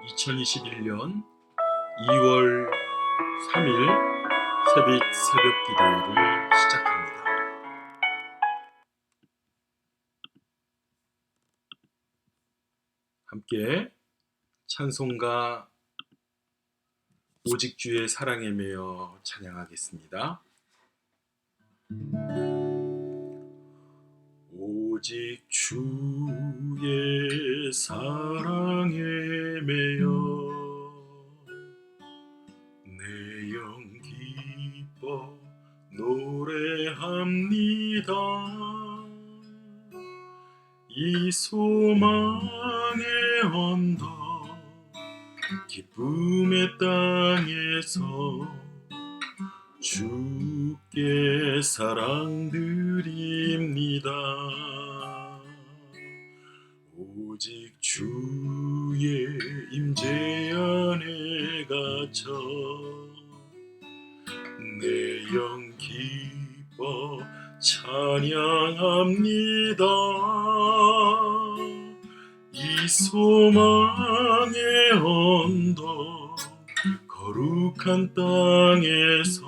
2021년 2월 3일 새벽 기도회를 시작합니다. 함께 찬송가 오직 주의 사랑에 매여 찬양하겠습니다. 오직 주의 사랑에 매여 내 영 기뻐 노래합니다. 이 소망의 언덕 기쁨의 땅에서 주께 사랑드립니다. 오직 주의 임재 안에 갇혀 내 영 기뻐 찬양합니다. 이 소망의 언덕 거룩한 땅에서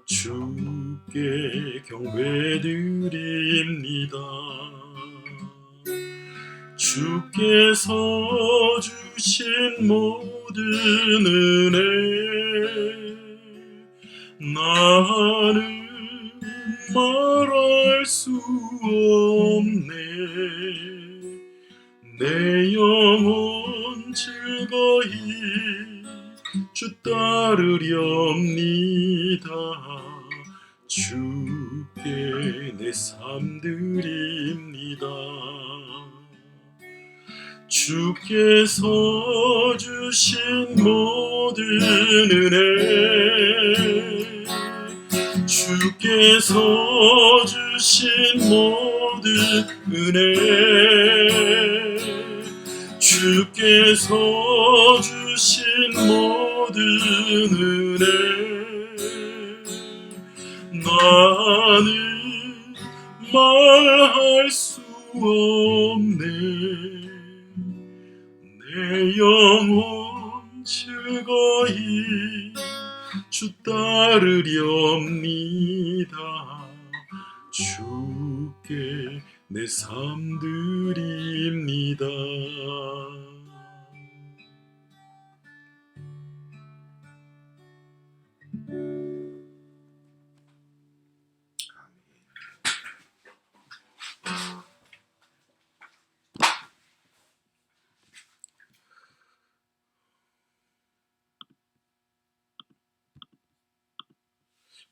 주께 경배드립니다. 주께서 주신 모든 은혜 나는 말할 수 없네. 내 영혼 즐거이 주 따르렵니다. 주께 내 삶 드립니다. 주께서 주신 모든 은혜 주께서 주신 모든 은혜 주께서 주신 모든 은혜 나는 말할 수 없네. 내 영혼 즐거이 주 따르렵니다. 주께 내 삶 드립니다.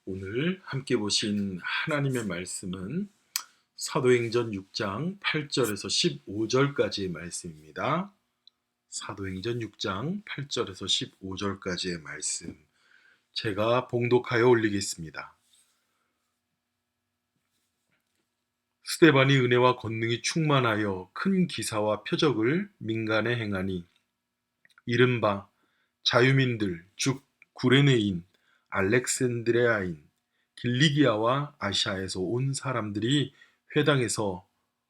오늘 함께 보신 하나님의 말씀은 사도행전 6장 8절에서 15절까지의 말씀입니다. 사도행전 6장 8절에서 15절까지의 말씀 제가 봉독하여 올리겠습니다. 스데반이 은혜와 권능이 충만하여 큰 기사와 표적을 민간에 행하니 이른바 자유민들 즉 구레네인 알렉산드리아인 길리기아와 아시아에서 온 사람들이 회당에서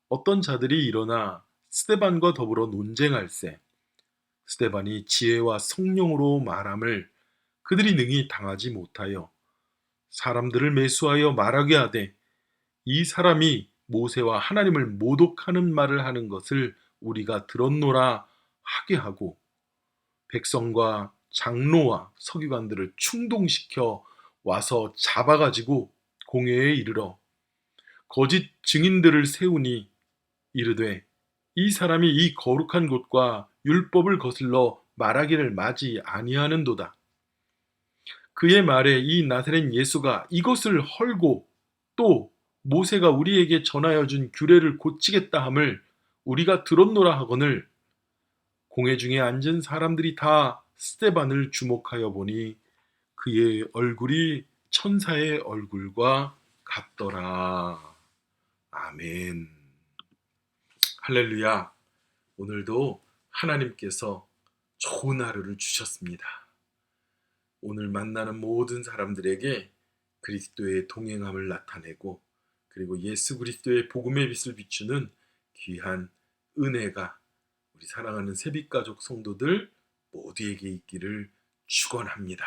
어떤 자들이 일어나 스데반과 더불어 논쟁할세 스데반이 지혜와 성령으로 말함을 그들이 능히 당하지 못하여 사람들을 매수하여 말하게 하되 이 사람이 모세와 하나님을 모독하는 말을 하는 것을 우리가 들었노라 하게 하고 백성과 장로와 서기관들을 충동시켜 와서 잡아가지고 공회에 이르러 거짓 증인들을 세우니 이르되 이 사람이 이 거룩한 곳과 율법을 거슬러 말하기를 마지 아니하는도다. 그의 말에 이 나사렛 예수가 이것을 헐고 또 모세가 우리에게 전하여 준 규례를 고치겠다 함을 우리가 들었노라 하거늘 공회 중에 앉은 사람들이 다 스데반을 주목하여 보니 그의 얼굴이 천사의 얼굴과 같더라. 아멘. 할렐루야. 오늘도 하나님께서 좋은 하루를 주셨습니다. 오늘 만나는 모든 사람들에게 그리스도의 동행함을 나타내고 그리고 예수 그리스도의 복음의 빛을 비추는 귀한 은혜가 우리 우리 사랑하는 세빛가족 성도들 모두에게 있기를 축원합니다.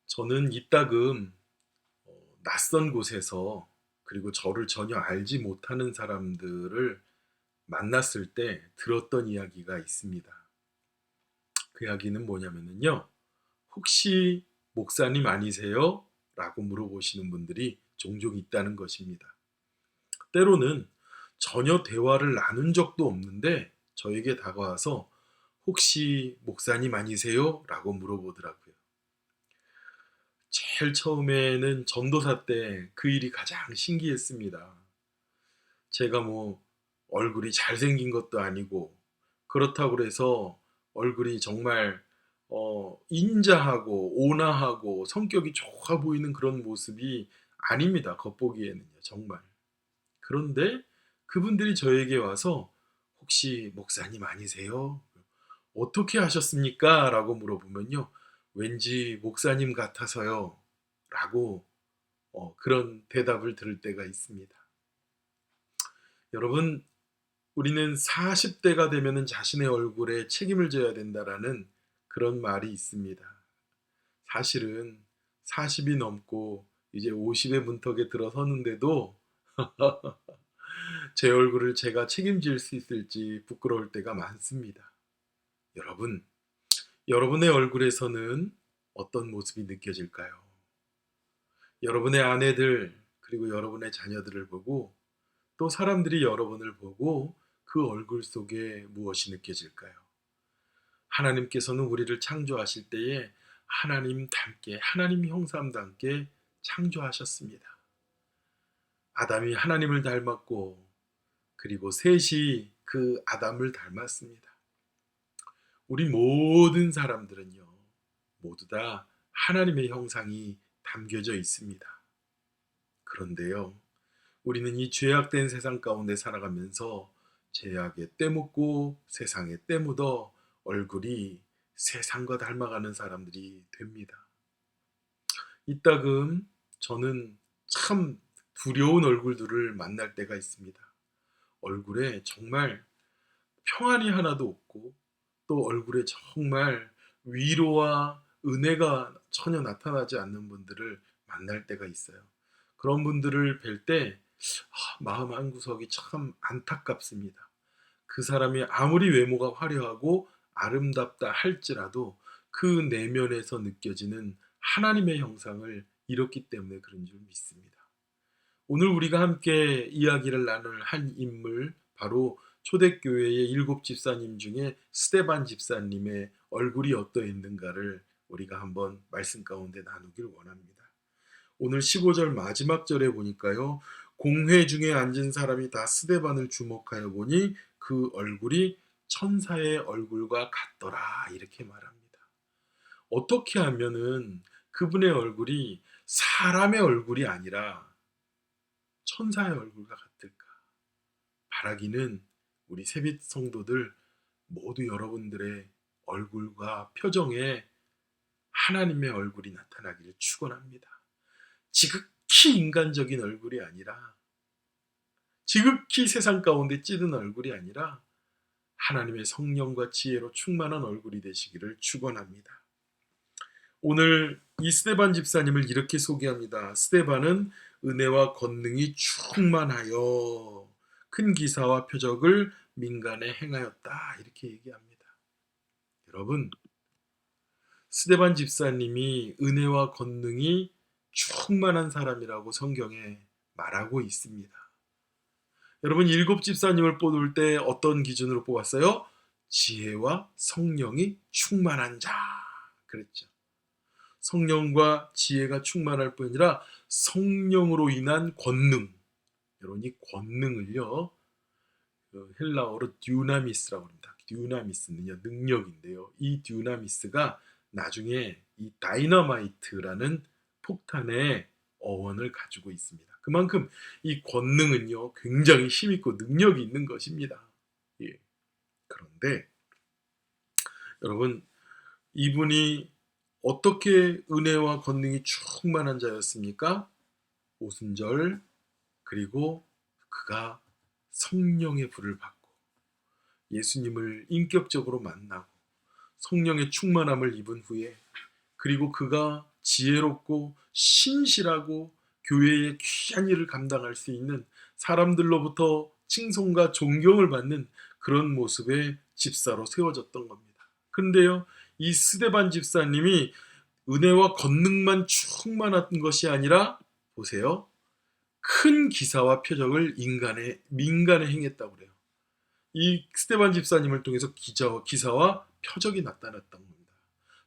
저는 이따금 낯선 곳에서 그리고 저를 전혀 알지 못하는 사람들을 만났을 때 들었던 이야기가 있습니다. 그 이야기는 뭐냐면요. 혹시 목사님 아니세요? 라고 물어보시는 분들이 종종 있다는 것입니다. 때로는 전혀 대화를 나눈 적도 없는데 저에게 다가와서 혹시 목사님 아니세요? 라고 물어보더라고요. 제일 처음에는 전도사 때 그 일이 가장 신기했습니다. 제가 얼굴이 잘생긴 것도 아니고 그렇다고 해서 얼굴이 정말 인자하고 온화하고 성격이 좋아 보이는 그런 모습이 아닙니다. 겉보기에는요, 정말. 그런데 그분들이 저에게 와서 혹시 목사님 아니세요? 어떻게 하셨습니까? 라고 물어보면요. 왠지 목사님 같아서요. 라고 그런 대답을 들을 때가 있습니다. 여러분, 우리는 40대가 되면 자신의 얼굴에 책임을 져야 된다라는 그런 말이 있습니다. 사실은 40이 넘고 이제 50의 문턱에 들어섰는데도 제 얼굴을 제가 책임질 수 있을지 부끄러울 때가 많습니다. 여러분, 여러분의 얼굴에서는 어떤 모습이 느껴질까요? 여러분의 아내들 그리고 여러분의 자녀들을 보고 또 사람들이 여러분을 보고 그 얼굴 속에 무엇이 느껴질까요? 하나님께서는 우리를 창조하실 때에 하나님 닮게, 하나님 형상답게 창조하셨습니다. 아담이 하나님을 닮았고 그리고 셋이 그 아담을 닮았습니다. 우리 모든 사람들은요, 모두 다 하나님의 형상이 담겨져 있습니다. 그런데요, 우리는 이 죄악된 세상 가운데 살아가면서 죄악에 때묻고 세상에 때묻어 얼굴이 세상과 닮아가는 사람들이 됩니다. 이따금 저는 참 두려운 얼굴들을 만날 때가 있습니다. 얼굴에 정말 평안이 하나도 없고 또 얼굴에 정말 위로와 은혜가 전혀 나타나지 않는 분들을 만날 때가 있어요. 그런 분들을 뵐 때 마음 한구석이 참 안타깝습니다. 그 사람이 아무리 외모가 화려하고 아름답다 할지라도 그 내면에서 느껴지는 하나님의 형상을 잃었기 때문에 그런 줄 믿습니다. 오늘 우리가 함께 이야기를 나눌 한 인물, 바로 초대교회의 7 집사님 중에 스데반 집사님의 얼굴이 어떠했는가를 우리가 한번 말씀 가운데 나누길 원합니다. 오늘 15절 마지막 절에 보니까요, 공회 중에 앉은 사람이 다 스데반을 주목하여 보니 그 얼굴이 천사의 얼굴과 같더라, 이렇게 말합니다. 어떻게 하면은 그분의 얼굴이 사람의 얼굴이 아니라 천사의 얼굴과 같을까? 바라기는 우리 세빛 성도들 모두 여러분들의 얼굴과 표정에 하나님의 얼굴이 나타나기를 축원합니다. 지극히 인간적인 얼굴이 아니라, 지극히 세상 가운데 찌든 얼굴이 아니라 하나님의 성령과 지혜로 충만한 얼굴이 되시기를 축원합니다. 오늘 이 스데반 집사님을 이렇게 소개합니다. 스데반은 은혜와 권능이 충만하여 큰 기사와 표적을 민간에 행하였다, 이렇게 얘기합니다. 여러분, 스데반 집사님이 은혜와 권능이 충만한 사람이라고 성경에 말하고 있습니다. 여러분, 7 집사님을 뽑을 때 어떤 기준으로 뽑았어요? 지혜와 성령이 충만한 자, 그랬죠. 성령과 지혜가 충만할 뿐 아니라 성령으로 인한 권능. 여러분, 이 권능을요, 헬라어로 듀나미스라고 합니다. 듀나미스는요, 능력인데요. 이 듀나미스가 나중에 이 다이너마이트라는 폭탄의 어원을 가지고 있습니다. 그만큼 이 권능은요, 굉장히 힘있고 능력이 있는 것입니다. 예. 그런데 여러분, 이분이 어떻게 은혜와 권능이 충만한 자였습니까? 오순절, 그리고 그가 성령의 불을 받고 예수님을 인격적으로 만나고 성령의 충만함을 입은 후에, 그리고 그가 지혜롭고 신실하고 교회의 귀한 일을 감당할 수 있는, 사람들로부터 칭송과 존경을 받는 그런 모습의 집사로 세워졌던 겁니다. 그런데요, 이 스데반 집사님이 은혜와 권능만 충만한 것이 아니라, 보세요, 큰 기사와 표적을 민간에 행했다고 그래요. 이 스데반 집사님을 통해서 기사와 표적이 나타났던 겁니다.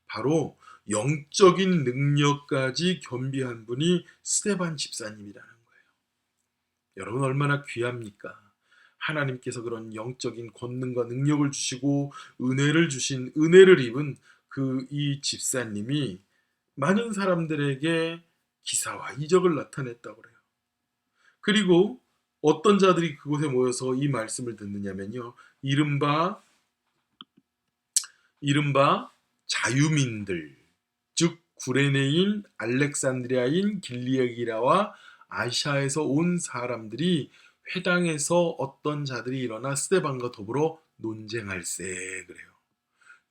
바로 영적인 능력까지 겸비한 분이 스데반 집사님이라는 거예요. 여러분, 얼마나 귀합니까? 하나님께서 그런 영적인 권능과 능력을 주시고 은혜를 입은 이 집사님이 많은 사람들에게 기사와 이적을 나타냈다고 그래요. 그리고 어떤 자들이 그곳에 모여서 이 말씀을 듣느냐면요, 이른바 자유민들, 즉 구레네인, 알렉산드리아인, 길리기라와 아시아에서 온 사람들이 회당에서 어떤 자들이 일어나 스데반과 더불어 논쟁할세 그래요.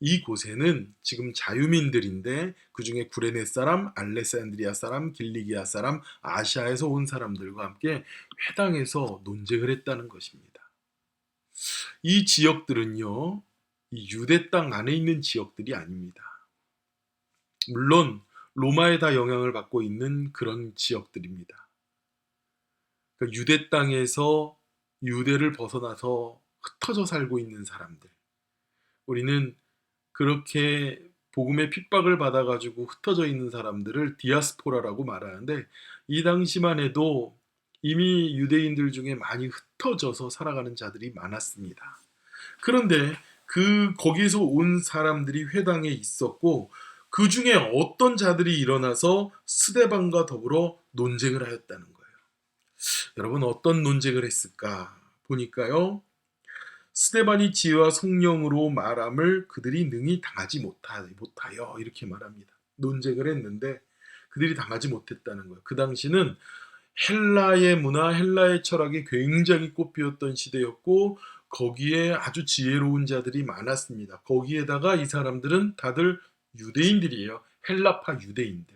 이 곳에는 지금 자유민들인데, 그 중에 구레네 사람, 알렉산드리아 사람, 길리기아 사람, 아시아에서 온 사람들과 함께 회당에서 논쟁을 했다는 것입니다. 이 지역들은요, 이 유대 땅 안에 있는 지역들이 아닙니다. 물론 로마에 다 영향을 받고 있는 그런 지역들입니다. 그러니까 유대 땅에서 유대를 벗어나서 흩어져 살고 있는 사람들. 우리는 그렇게 복음의 핍박을 받아가지고 흩어져 있는 사람들을 디아스포라라고 말하는데, 이 당시만 해도 이미 유대인들 중에 많이 흩어져서 살아가는 자들이 많았습니다. 그런데 거기서 온 사람들이 회당에 있었고, 그 중에 어떤 자들이 일어나서 스데반과 더불어 논쟁을 하였다는 거예요. 여러분, 어떤 논쟁을 했을까 보니까요, 스데반이 지혜와 성령으로 말함을 그들이 능히 당하지 못하여 이렇게 말합니다. 논쟁을 했는데 그들이 당하지 못했다는 거예요. 그 당시는 헬라의 문화, 헬라의 철학이 굉장히 꽃피웠던 시대였고, 거기에 아주 지혜로운 자들이 많았습니다. 거기에다가 이 사람들은 다들 유대인들이에요. 헬라파 유대인들.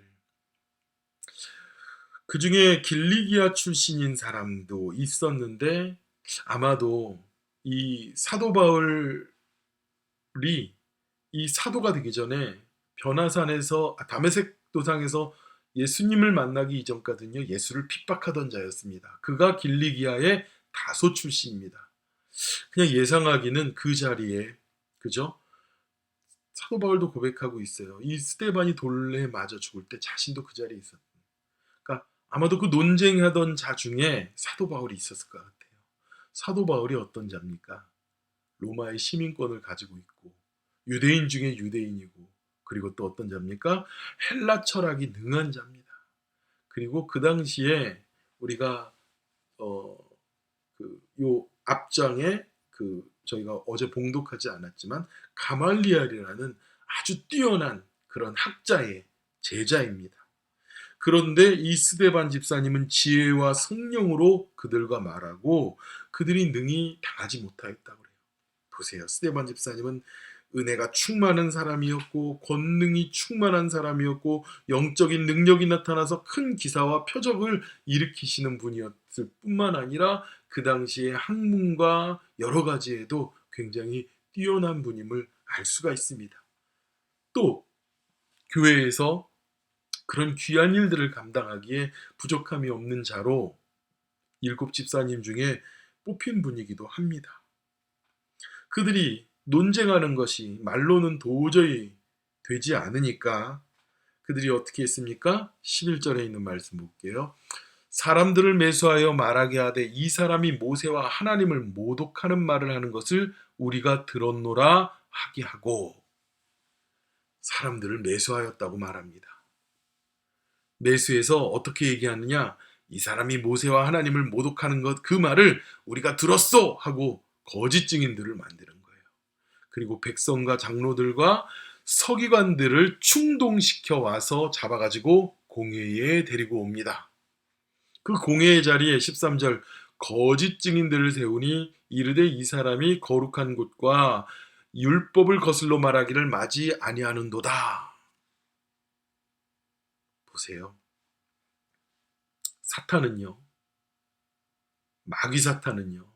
그 중에 길리기아 출신인 사람도 있었는데, 아마도 이 사도 바울이 이 사도가 되기 전에 다메섹 도상에서 예수님을 만나기 이전까지는요, 예수를 핍박하던 자였습니다. 그가 길리기아의 다소 출신입니다. 그냥 예상하기는 그 자리에, 그죠? 사도 바울도 고백하고 있어요. 이 스데반이 돌에 맞아 죽을 때 자신도 그 자리에 있었다. 그러니까 아마도 그 논쟁하던 자 중에 사도 바울이 있었을 것 같아요. 사도 바울이 어떤 자입니까? 로마의 시민권을 가지고 있고, 유대인 중에 유대인이고, 그리고 또 어떤 자입니까? 헬라 철학이 능한 자입니다. 그리고 그 당시에 우리가 요 앞장에 저희가 어제 봉독하지 않았지만 가말리엘이라는 아주 뛰어난 그런 학자의 제자입니다. 그런데 이 스데반 집사님은 지혜와 성령으로 그들과 말하고 그들이 능히 당하지 못하였다고 그래요. 보세요. 스데반 집사님은 은혜가 충만한 사람이었고, 권능이 충만한 사람이었고, 영적인 능력이 나타나서 큰 기사와 표적을 일으키시는 분이었을 뿐만 아니라 그 당시의 학문과 여러 가지에도 굉장히 뛰어난 분임을 알 수가 있습니다. 또 교회에서 그런 귀한 일들을 감당하기에 부족함이 없는 자로 7 집사님 중에 뽑힌 분이기도 합니다. 그들이 논쟁하는 것이 말로는 도저히 되지 않으니까 그들이 어떻게 했습니까? 11절에 있는 말씀 볼게요. 사람들을 매수하여 말하게 하되 이 사람이 모세와 하나님을 모독하는 말을 하는 것을 우리가 들었노라 하게 하고, 사람들을 매수하였다고 말합니다. 매수해서 어떻게 얘기하느냐? 이 사람이 모세와 하나님을 모독하는 것, 그 말을 우리가 들었어 하고 거짓 증인들을 만드는 거예요. 그리고 백성과 장로들과 서기관들을 충동시켜 와서 잡아가지고 공회에 데리고 옵니다. 그 공회의 자리에 13절, 거짓 증인들을 세우니 이르되 이 사람이 거룩한 곳과 율법을 거슬러 말하기를 마지 아니하는도다. 보세요. 사탄은요, 마귀 사탄은요,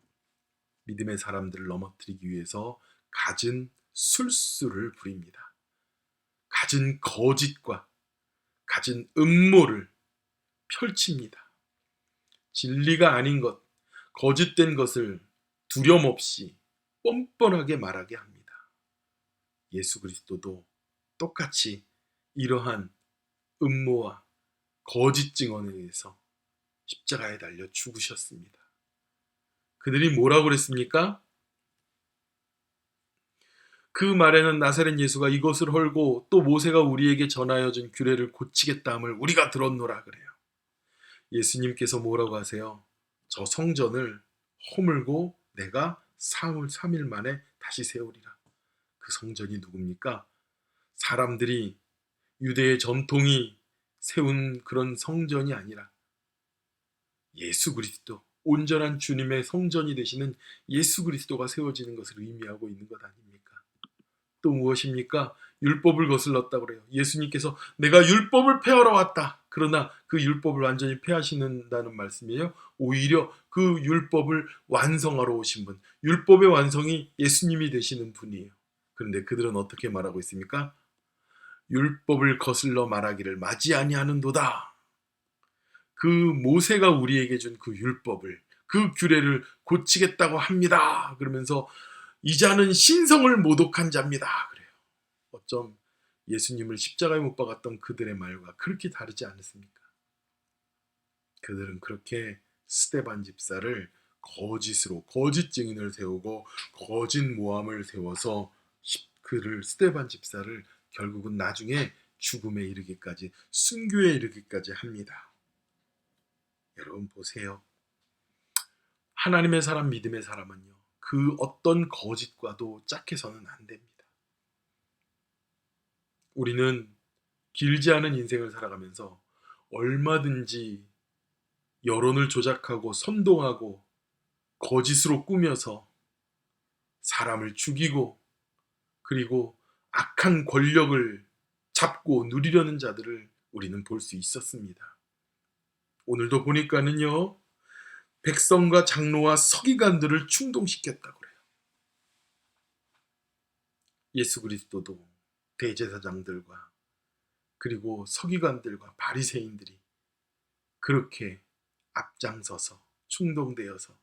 믿음의 사람들을 넘어뜨리기 위해서 갖은 술수를 부립니다. 갖은 거짓과 갖은 음모를 펼칩니다. 진리가 아닌 것, 거짓된 것을 두려움없이 뻔뻔하게 말하게 합니다. 예수 그리스도도 똑같이 이러한 음모와 거짓 증언에 의해서 십자가에 달려 죽으셨습니다. 그들이 뭐라고 그랬습니까? 그 말에는 나사렛 예수가 이것을 헐고 또 모세가 우리에게 전하여 준 규례를 고치겠다 함을 우리가 들었노라 그래요. 예수님께서 뭐라고 하세요? 저 성전을 허물고 내가 3일 만에 다시 세우리라. 그 성전이 누굽니까? 사람들이 유대의 전통이 세운 그런 성전이 아니라 예수 그리스도, 온전한 주님의 성전이 되시는 예수 그리스도가 세워지는 것을 의미하고 있는 것 아닙니까? 또 무엇입니까? 율법을 거슬렀다고 그래요. 예수님께서 내가 율법을 폐하러 왔다. 그러나 그 율법을 완전히 폐하시는다는 말씀이에요. 오히려 그 율법을 완성하러 오신 분, 율법의 완성이 예수님이 되시는 분이에요. 그런데 그들은 어떻게 말하고 있습니까? 율법을 거슬러 말하기를 마지 아니하는도다. 그 모세가 우리에게 준 그 율법을, 그 규례를 고치겠다고 합니다. 그러면서 이 자는 신성을 모독한 자입니다. 그래요. 어쩜 예수님을 십자가에 못 박았던 그들의 말과 그렇게 다르지 않습니까? 그들은 그렇게 스데반 집사를 거짓으로 거짓 증인을 세우고 거짓 모함을 세워서 그를 스데반 집사를 결국은 나중에 죽음에 이르기까지, 순교에 이르기까지 합니다. 여러분 보세요. 하나님의 사람, 믿음의 사람은요, 그 어떤 거짓과도 짝해서는 안 됩니다. 우리는 길지 않은 인생을 살아가면서 얼마든지 여론을 조작하고 선동하고 거짓으로 꾸며서 사람을 죽이고 그리고 악한 권력을 잡고 누리려는 자들을 우리는 볼 수 있었습니다. 오늘도 보니까는요, 백성과 장로와 서기관들을 충동시켰다고 그래요. 예수 그리스도도 대제사장들과 그리고 서기관들과 바리새인들이 그렇게 앞장서서 충동되어서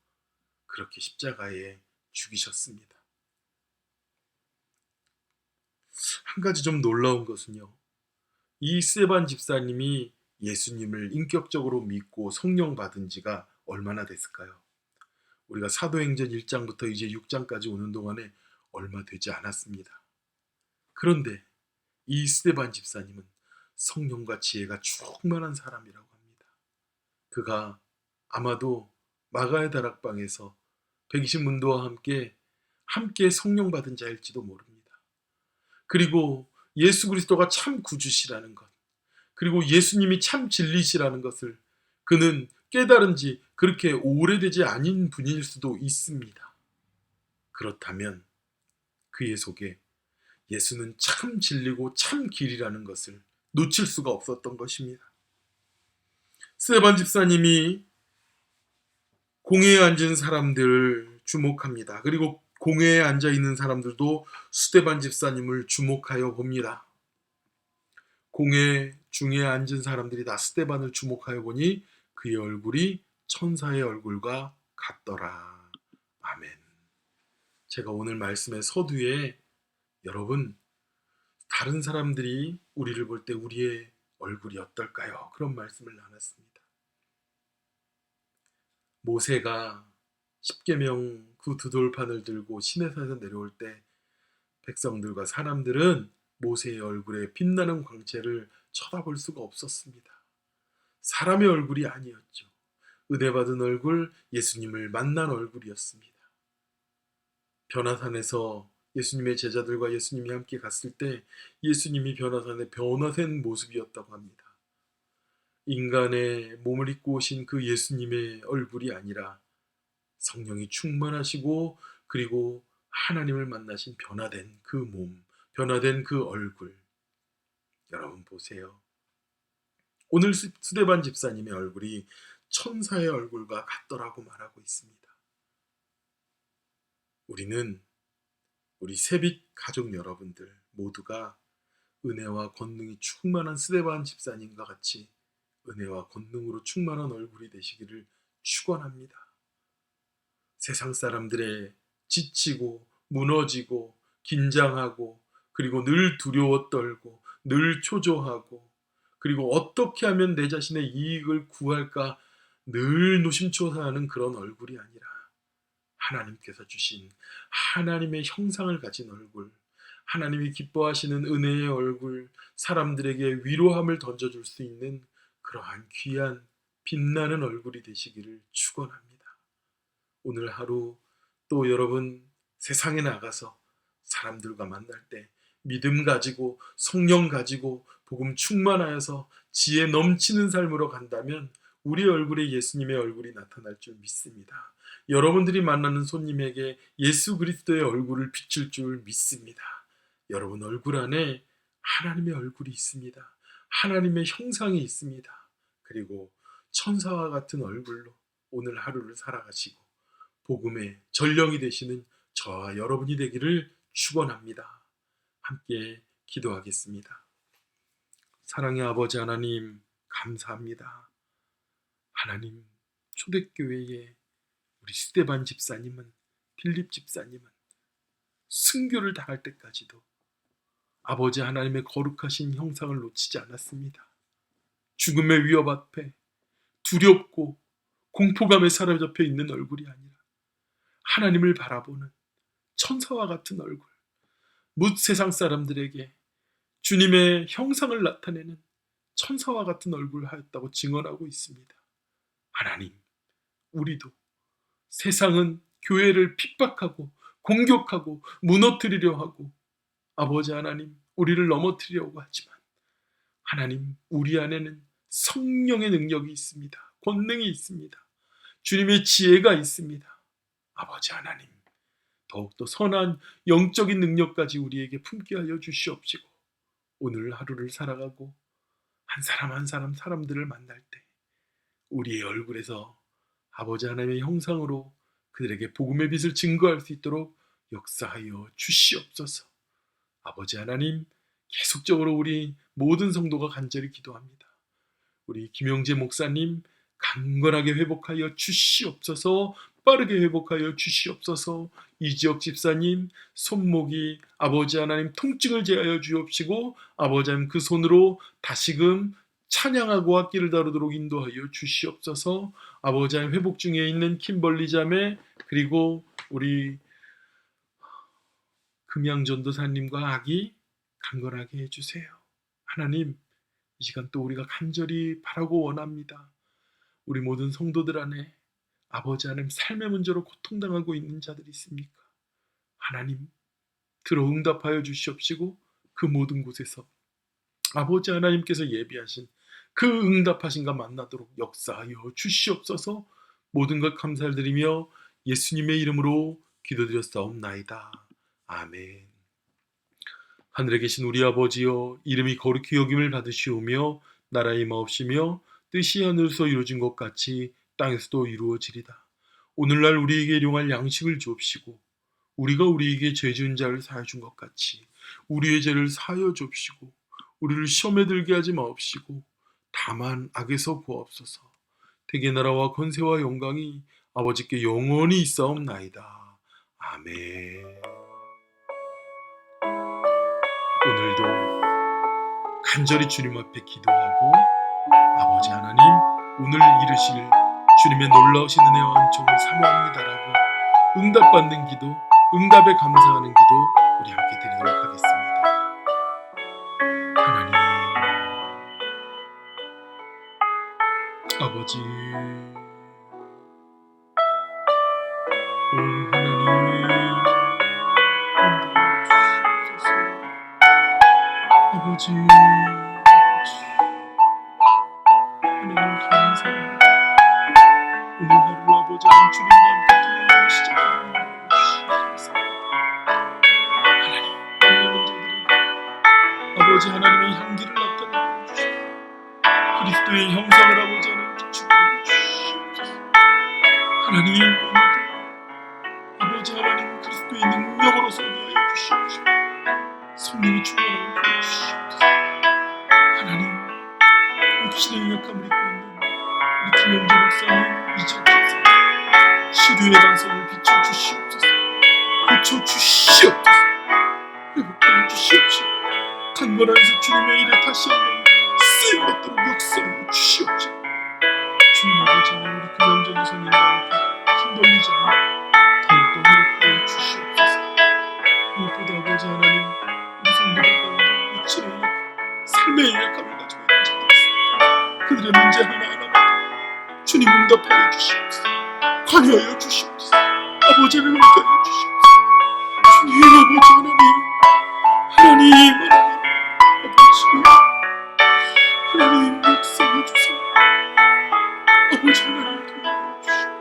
그렇게 십자가에 죽이셨습니다. 한 가지 좀 놀라운 것은요, 이 스데반 집사님이 예수님을 인격적으로 믿고 성령 받은 지가 얼마나 됐을까요? 우리가 사도행전 1장부터 이제 6장까지 오는 동안에 얼마 되지 않았습니다. 그런데 이 스데반 집사님은 성령과 지혜가 충만한 사람이라고 합니다. 그가 아마도 마가의 다락방에서 백이십문도와 함께 성령 받은 자일지도 모릅니다. 그리고 예수 그리스도가 참 구주시라는 것, 그리고 예수님이 참 진리시라는 것을 그는 깨달은 지 그렇게 오래되지 않은 분일 수도 있습니다. 그렇다면 그의 속에 예수는 참 진리고 참 길이라는 것을 놓칠 수가 없었던 것입니다. 스데반 집사님이 공회에 앉은 사람들을 주목합니다. 그리고 공회에 앉아있는 사람들도 스데반 집사님을 주목하여 봅니다. 공회 중에 앉은 사람들이 다 스데반을 주목하여 보니 그의 얼굴이 천사의 얼굴과 같더라. 아멘. 제가 오늘 말씀의 서두에 여러분, 다른 사람들이 우리를 볼 때 우리의 얼굴이 어떨까요? 그런 말씀을 나눴습니다. 모세가 십계명 그 두 돌판을 들고 시내산에서 내려올 때 백성들과 사람들은 모세의 얼굴에 빛나는 광채를 쳐다볼 수가 없었습니다. 사람의 얼굴이 아니었죠. 은혜받은 얼굴, 예수님을 만난 얼굴이었습니다. 변화산에서 예수님의 제자들과 예수님이 함께 갔을 때 예수님이 변화산에 변화된 모습이었다고 합니다. 인간의 몸을 입고 오신 그 예수님의 얼굴이 아니라 성령이 충만하시고 그리고 하나님을 만나신 변화된 그 몸, 변화된 그 얼굴. 여러분 보세요. 오늘 스데반 집사님의 얼굴이 천사의 얼굴과 같더라고 말하고 있습니다. 우리는 우리 세빛 가족 여러분들 모두가 은혜와 권능이 충만한 스데반 집사님과 같이 은혜와 권능으로 충만한 얼굴이 되시기를 축원합니다. 세상 사람들의 지치고 무너지고 긴장하고 그리고 늘 두려워 떨고 늘 초조하고 그리고 어떻게 하면 내 자신의 이익을 구할까 늘 노심초사하는 그런 얼굴이 아니라 하나님께서 주신 하나님의 형상을 가진 얼굴, 하나님이 기뻐하시는 은혜의 얼굴, 사람들에게 위로함을 던져줄 수 있는 그러한 귀한 빛나는 얼굴이 되시기를 축원합니다. 오늘 하루 또 여러분 세상에 나가서 사람들과 만날 때 믿음 가지고 성령 가지고 복음 충만하여서 지혜 넘치는 삶으로 간다면 우리 얼굴에 예수님의 얼굴이 나타날 줄 믿습니다. 여러분들이 만나는 손님에게 예수 그리스도의 얼굴을 비출 줄 믿습니다. 여러분 얼굴 안에 하나님의 얼굴이 있습니다. 하나님의 형상이 있습니다. 그리고 천사와 같은 얼굴로 오늘 하루를 살아가시고 복음의 전령이 되시는 저와 여러분이 되기를 축원합니다. 함께 기도하겠습니다. 사랑의 아버지 하나님 감사합니다. 하나님 초대교회의 우리 스데반 집사님은 빌립 집사님은 순교를 당할 때까지도 아버지 하나님의 거룩하신 형상을 놓치지 않았습니다. 죽음의 위협 앞에 두렵고 공포감에 사로잡혀 있는 얼굴이 아니라 하나님을 바라보는 천사와 같은 얼굴, 뭇 세상 사람들에게 주님의 형상을 나타내는 천사와 같은 얼굴을 하였다고 증언하고 있습니다. 하나님, 우리도 세상은 교회를 핍박하고 공격하고 무너뜨리려 하고 아버지 하나님, 우리를 넘어뜨리려고 하지만 하나님, 우리 안에는 성령의 능력이 있습니다. 권능이 있습니다. 주님의 지혜가 있습니다. 아버지 하나님, 더욱더 선한 영적인 능력까지 우리에게 품게 하여 주시옵시고 오늘 하루를 살아가고 한 사람 한 사람 사람들을 만날 때 우리의 얼굴에서 아버지 하나님의 형상으로 그들에게 복음의 빛을 증거할 수 있도록 역사하여 주시옵소서. 아버지 하나님, 계속적으로 우리 모든 성도가 간절히 기도합니다. 우리 김영재 목사님 강건하게 회복하여 주시옵소서. 빠르게 회복하여 주시옵소서. 이지혁 집사님 손목이 아버지 하나님 통증을 제하여 주옵시고 아버지 하나님 그 손으로 다시금 찬양하고 악기를 다루도록 인도하여 주시옵소서. 아버지 하나님 회복 중에 있는 킴벌리 자매 그리고 우리 금양전도사님과 아기 강건하게 해주세요. 하나님, 이 시간 또 우리가 간절히 바라고 원합니다. 우리 모든 성도들 안에 아버지 하나님 삶의 문제로 고통당하고 있는 자들이 있습니까? 하나님 들어 응답하여 주시옵시고 그 모든 곳에서 아버지 하나님께서 예비하신 그 응답하신가 만나도록 역사하여 주시옵소서. 모든 것 감사드리며 예수님의 이름으로 기도드렸사옵나이다. 아멘. 하늘에 계신 우리 아버지여, 이름이 거룩히 여김을 받으시오며 나라의 마옵시며 뜻이 하늘에서 이루어진 것 같이 땅에서도 이루어지리다. 오늘날 우리에게 일용할 양식을 주옵시고 우리가 우리에게 죄 지은 자를 사하여 준 것 같이 우리의 죄를 사하여 주옵시고 우리를 시험에 들게 하지 마옵시고 다만 악에서 구하옵소서. 대개 나라와 권세와 영광이 아버지께 영원히 있사옵나이다. 아멘. 오늘도 간절히 주님 앞에 기도하고 아버지 하나님 오늘 이르실 주님의 놀라우신 은혜와 은총을 사모합니다라고 응답받는 기도, 응답에 감사하는 기도 우리 함께 드리도록 하겠습니다. 하나님 아버지 오 하나님 아버지 하나님 감사합니다. 오늘 하루 아버지 하나님 주님과 함께 아버지 하나님의 향기를 나타내 주시옵소서. 그리스도의 형상을 아버지 하나님 비추게 해 주시옵소서. 하나님 오늘도 아버지 하나님 그리스도의 능력으로 설교하여 주시옵소서. 성령이 충만하게 해 주시옵소서. 하나님 육신의 약함을 입고 있는 우리 김영재 목사님 이적하소서. 치료의 방송을 비춰주시옵소서. 고쳐주시옵소서. 회복하여 주시옵소서. 강건하여서 주님의 일에 다시 한번 쓰임받도록 역사하여 주시옵소서. 주님 아버지 하나님 우리 김영재 목사님과 함께 힘 돌리지 않아 더욱더 회복하여 주시옵소서. 무엇보다 아버지 하나님 우리 성도들 가운데 육신의 약함, 삶의 약함을 가지고 있는 자들이 있습니다. 그들의 문제 하나하나마다 주님 응답하여 주시옵소서. 관여하여 주시옵소서. 아버지를 응답하여 주시옵소서. 주님 아버지 하나님 아버지 하나님 역사해 주세요. 아버지 하나님 도와주시옵소서.